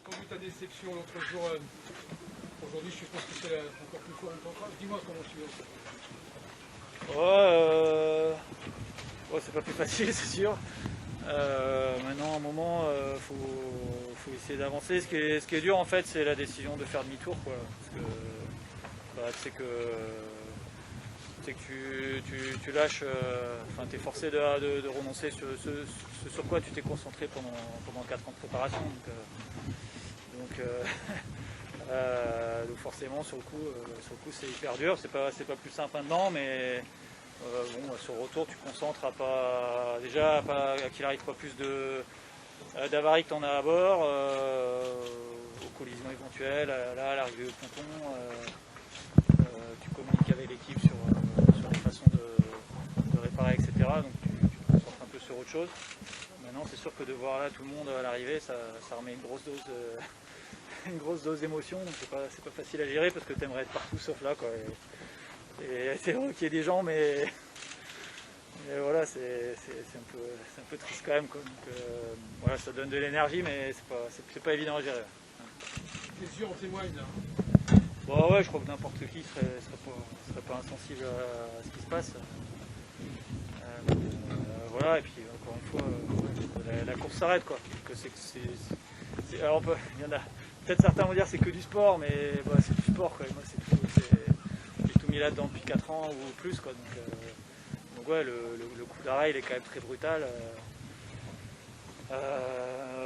entendu ta déception l'autre jour. Aujourd'hui, je suppose que c'est encore plus fort encore. Dis-moi comment tu es. Ouais, c'est pas plus facile, c'est sûr. Maintenant, à un moment, faut essayer d'avancer. Ce qui est dur, en fait, c'est la décision de faire demi-tour, quoi. Parce que c'est que tu lâches, enfin, tu es forcé de renoncer sur ce sur quoi tu t'es concentré pendant 4 ans de préparation. Donc forcément, sur le coup, c'est hyper dur. C'est pas plus simple maintenant, mais bon, sur le retour, tu te concentres à qu'il n'arrive pas plus d'avaries que tu en as à bord, aux collisions éventuelles, là, à l'arrivée au ponton. Tu communiques avec l'équipe sur les façons de réparer, etc. Donc tu te concentres un peu sur autre chose. Maintenant, c'est sûr que de voir là tout le monde à l'arrivée, ça remet une grosse dose d'émotion. Donc c'est pas facile à gérer parce que tu aimerais être partout sauf là, quoi. Et c'est vrai qu'il y ait des gens, mais voilà, c'est un peu triste quand même, quoi. Donc voilà, ça donne de l'énergie, mais c'est pas évident à gérer. Les yeux en témoignent là. Bon, ouais, je crois que n'importe qui serait pas insensible à ce qui se passe. Voilà, et puis encore une fois, la course s'arrête, quoi. Alors il y en a peut-être certains vont dire que c'est que du sport, mais bah, c'est du sport, quoi. Moi, j'ai tout mis là-dedans depuis 4 ans ou plus, quoi. Donc ouais, le coup d'arrêt il est quand même très brutal.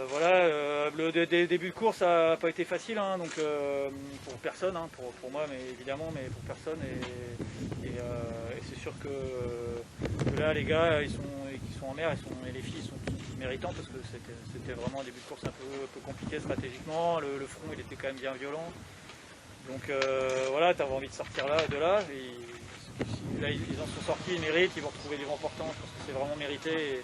Voilà, le début de course ça n'a pas été facile, hein, donc pour personne, hein, pour moi mais évidemment, mais pour personne, et c'est sûr que là les gars qui sont en mer et les filles sont méritants, parce que c'était vraiment un début de course un peu compliqué stratégiquement. Le front il était quand même bien violent, donc voilà, tu avais envie de sortir de là. Là ils en sont sortis, ils méritent, ils vont retrouver du vent portant, je pense que c'est vraiment mérité, et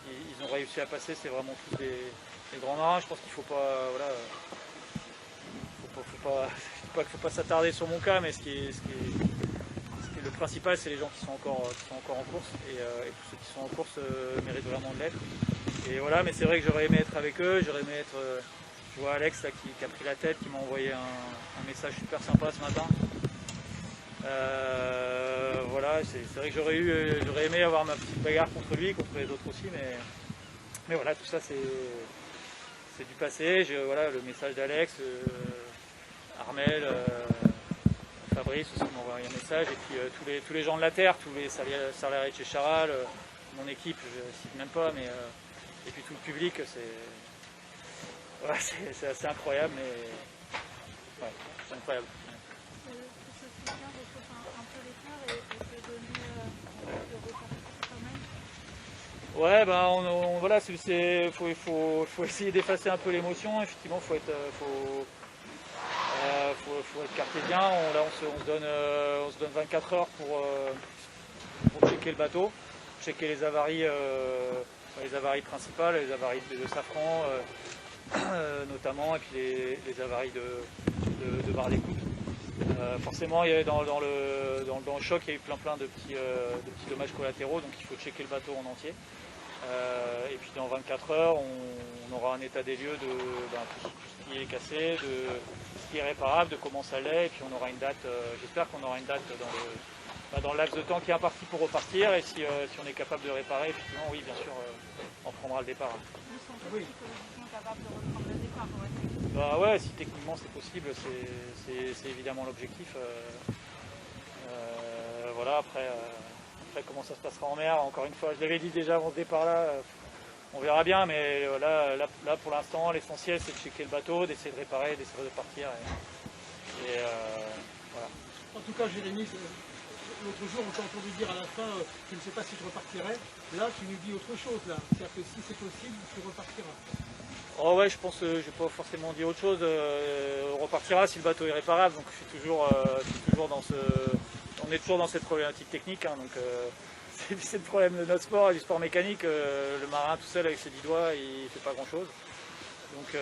ils ont réussi à passer, c'est vraiment tous des grands marins. Je pense qu'il faut pas, voilà, je dis pas s'attarder sur mon cas, mais ce qui est le principal, c'est les gens qui sont encore en course, et tous ceux qui sont en course méritent vraiment de l'être. Et voilà, mais c'est vrai que j'aurais aimé être avec eux, j'aurais aimé être, je vois Alex là, qui a pris la tête, qui m'a envoyé un message super sympa ce matin. Voilà, c'est vrai que j'aurais aimé avoir ma petite bagarre contre lui, contre les autres aussi, mais voilà, tout ça c'est du passé. Voilà, le message d'Alex, Armel, Fabrice aussi m'ont envoyé un message, et puis tous les gens de la Terre, tous les salariés de chez Charal, mon équipe, je ne cite même pas, mais et puis tout le public, voilà, c'est assez incroyable, mais ouais, c'est incroyable. Ouais, ben voilà, faut essayer d'effacer un peu l'émotion. Effectivement, faut être cartésien. Là, on se donne 24 heures pour checker le bateau, checker les avaries principales, les avaries de Safran notamment, et puis les avaries de barre d'écoute. Forcément, il y avait dans le choc, il y a eu plein de petits dommages collatéraux, donc il faut checker le bateau en entier. Et puis dans 24 heures, on aura un état des lieux de tout ce qui est cassé, de ce qui est réparable, de comment ça l'est, et puis on aura une date, j'espère qu'on aura une date dans le laps de temps qui est imparti pour repartir, et si on est capable de réparer, effectivement, oui, bien sûr, on prendra le départ. Oui. Capable de reprendre le départ, bah ouais, si techniquement c'est possible, c'est évidemment l'objectif. Voilà, après comment ça se passera en mer, encore une fois, je l'avais dit déjà avant ce départ là, on verra bien, mais là pour l'instant l'essentiel c'est de checker le bateau, d'essayer de réparer, d'essayer de partir, et voilà. En tout cas, Jérémy, l'autre jour on t'a entendu dire à la fin, je ne sais pas si je repartirai. Là tu nous dis autre chose là, c'est-à-dire que si c'est possible, tu repartiras. Oh ouais, je pense que je n'ai pas forcément dit autre chose. On repartira si le bateau est réparable, donc je suis toujours on est toujours dans cette problématique technique, hein, donc c'est le problème de notre sport et du sport mécanique. Le marin tout seul avec ses 10 doigts, il fait pas grand chose. Donc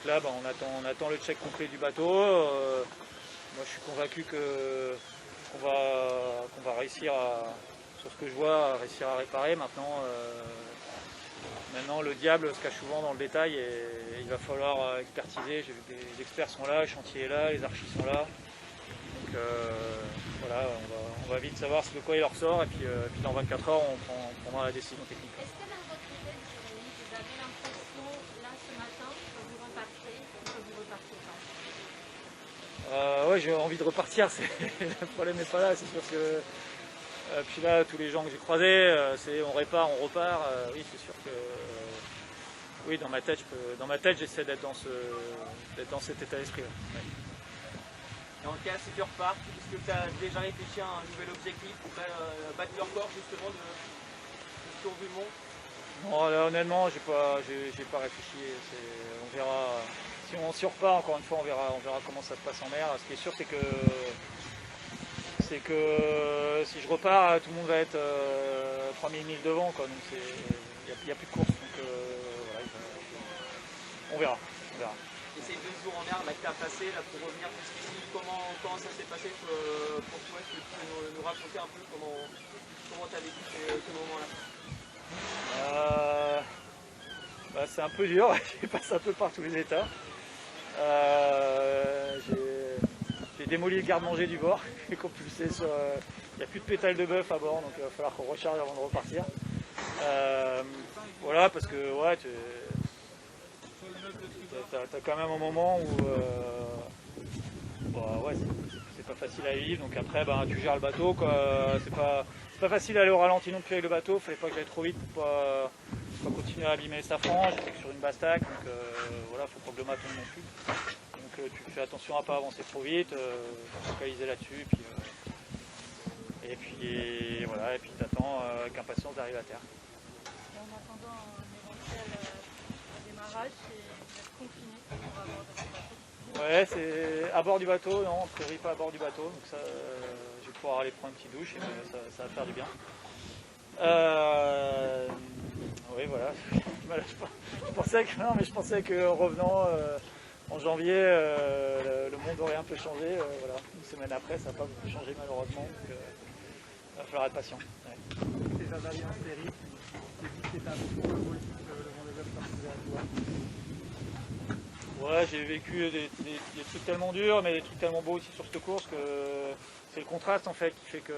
là, bah, on attend le check complet du bateau. Moi je suis convaincu qu'on va réussir sur ce que je vois, réussir à réparer. Maintenant Maintenant, le diable se cache souvent dans le détail et il va falloir expertiser. J'ai vu que les experts sont là, le chantier est là, les archis sont là. Donc voilà, on va vite savoir de quoi il en ressort et puis dans 24 heures, on prendra la décision technique. Est-ce que dans votre tête, Jérémy, vous avez l'impression, là, ce matin, que vous repartez ou que vous repartez pas? Ouais, j'ai envie de repartir, le problème n'est pas là, c'est sûr que... puis là, tous les gens que j'ai croisés, c'est on répare, on repart. Oui, c'est sûr que... oui, dans ma tête, j'essaie d'être dans cet état d'esprit. Ouais. Dans le cas, si tu repars, est-ce que tu as déjà réfléchi à un nouvel objectif pour battre le record justement du tour du monde? Non, là, honnêtement, j'ai pas réfléchi. On verra. Si on s'y repart, encore une fois, on verra comment ça se passe en mer. Ce qui est sûr, c'est que si je repars, tout le monde va être 3000 milles devant, quoi. Donc il n'y a plus de course. Donc voilà, on verra. Et ces 2 jours en mer là, que tu as passé là, pour revenir jusqu'ici, comment ça s'est passé pour toi? Est-ce que tu peux nous raconter un peu comment tu as vécu ce moment-là? C'est un peu dur, j'ai passé un peu par tous les états. J'ai démoli le garde-manger du bord, j'ai compulsé sur... il n'y a plus de pétales de bœuf à bord, donc il va falloir qu'on recharge avant de repartir. Voilà, parce que ouais, t'as quand même un moment où ouais, c'est pas facile à vivre, donc après tu gères le bateau, quoi. C'est pas facile d'aller au ralenti non plus avec le bateau, fallait pas que j'aille trop vite pour pas continuer à abîmer les safrans. J'étais sur une basse taque, donc voilà, faut pas que le mât tombe non plus. Donc tu fais attention à pas avancer trop vite, focaliser là-dessus, et puis voilà, et puis t'attends avec impatience d'arriver à terre. Et en attendant un éventuel démarrage, c'est d'être confiné pour avoir de votre bateau. Ouais, c'est à bord du bateau, non, a priori pas à bord du bateau, donc ça, je vais pouvoir aller prendre une petite douche et ça va faire du bien. Oui, voilà. Je pensais qu'en revenant en janvier, le monde aurait un peu changé. Voilà. Une semaine après, ça n'a pas beaucoup changé malheureusement, donc il va falloir être patient. Ouais. Tes avalies en série, c'est dit que c'était un peu trop le Vendée Globe partisé à toi. Ouais, j'ai vécu des trucs tellement durs, mais des trucs tellement beaux aussi sur cette course que c'est le contraste en fait qui fait que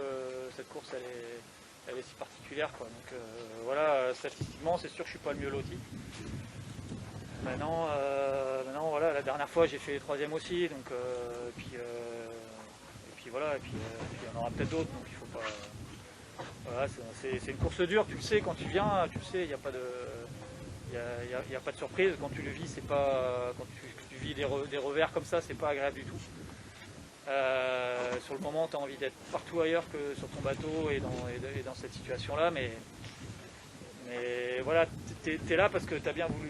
cette course elle est si particulière, quoi. Donc voilà, statistiquement c'est sûr que je suis pas le mieux loti. Maintenant voilà, la dernière fois j'ai fait 3e aussi, donc et puis voilà, et puis il y en aura peut-être d'autres, donc il faut pas. Voilà, c'est une course dure, tu le sais quand tu viens, tu le sais, il n'y a pas de. Il n'y a pas de surprise, quand tu le vis, c'est pas. Quand tu vis des revers comme ça, c'est pas agréable du tout. Sur le moment, tu as envie d'être partout ailleurs que sur ton bateau et dans cette situation-là, mais voilà, tu es là parce que tu as bien voulu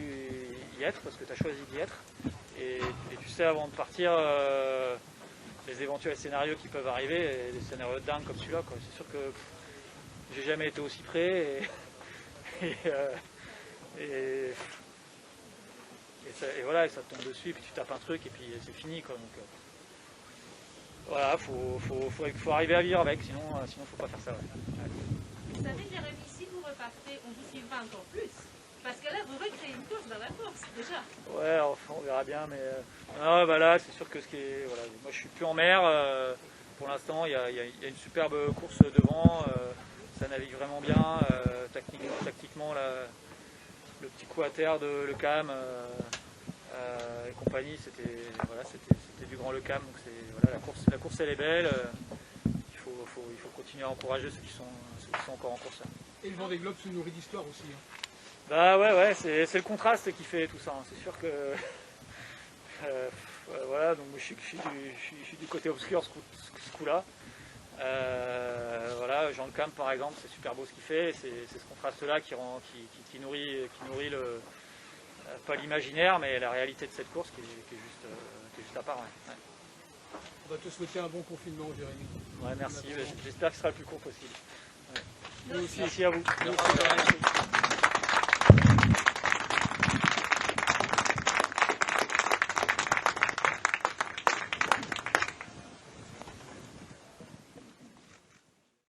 y être, parce que tu as choisi d'y être, et tu sais avant de partir les éventuels scénarios qui peuvent arriver, et des scénarios dingues comme celui-là, quoi. C'est sûr que j'ai jamais été aussi près, et voilà, et ça te tombe dessus, et puis tu tapes un truc, et puis c'est fini, quoi. Donc, voilà, faut arriver à vivre avec, sinon faut pas faire ça. Ouais. Vous savez, Jérémy, si vous repartez, on vous suivra encore plus. Parce que là, vous recréez une course dans la course, déjà. Ouais, enfin, on verra bien, mais là, c'est sûr que voilà, moi je suis plus en mer. Pour l'instant, il y a une superbe course devant, ça navigue vraiment bien. Tactiquement, le petit coup à terre de Le Cam et compagnie, c'était du grand Le Cam. Donc voilà, la course elle est belle. Il faut continuer à encourager ceux qui sont encore en course. Et le Vendée Globe se nourrit d'histoire aussi. Hein. Bah ouais, c'est le contraste qui fait tout ça. Hein. C'est sûr que voilà, donc je suis du côté obscur ce coup-là. Voilà, Jean Le Cam par exemple, c'est super beau ce qu'il fait. C'est ce contraste-là qui nourrit pas l'imaginaire, mais la réalité de cette course qui est juste à part. Ouais. On va te souhaiter un bon confinement, Jérémy. Ouais, merci. J'espère que ce sera le plus court possible. Ouais. Nous aussi. Merci à vous. Merci.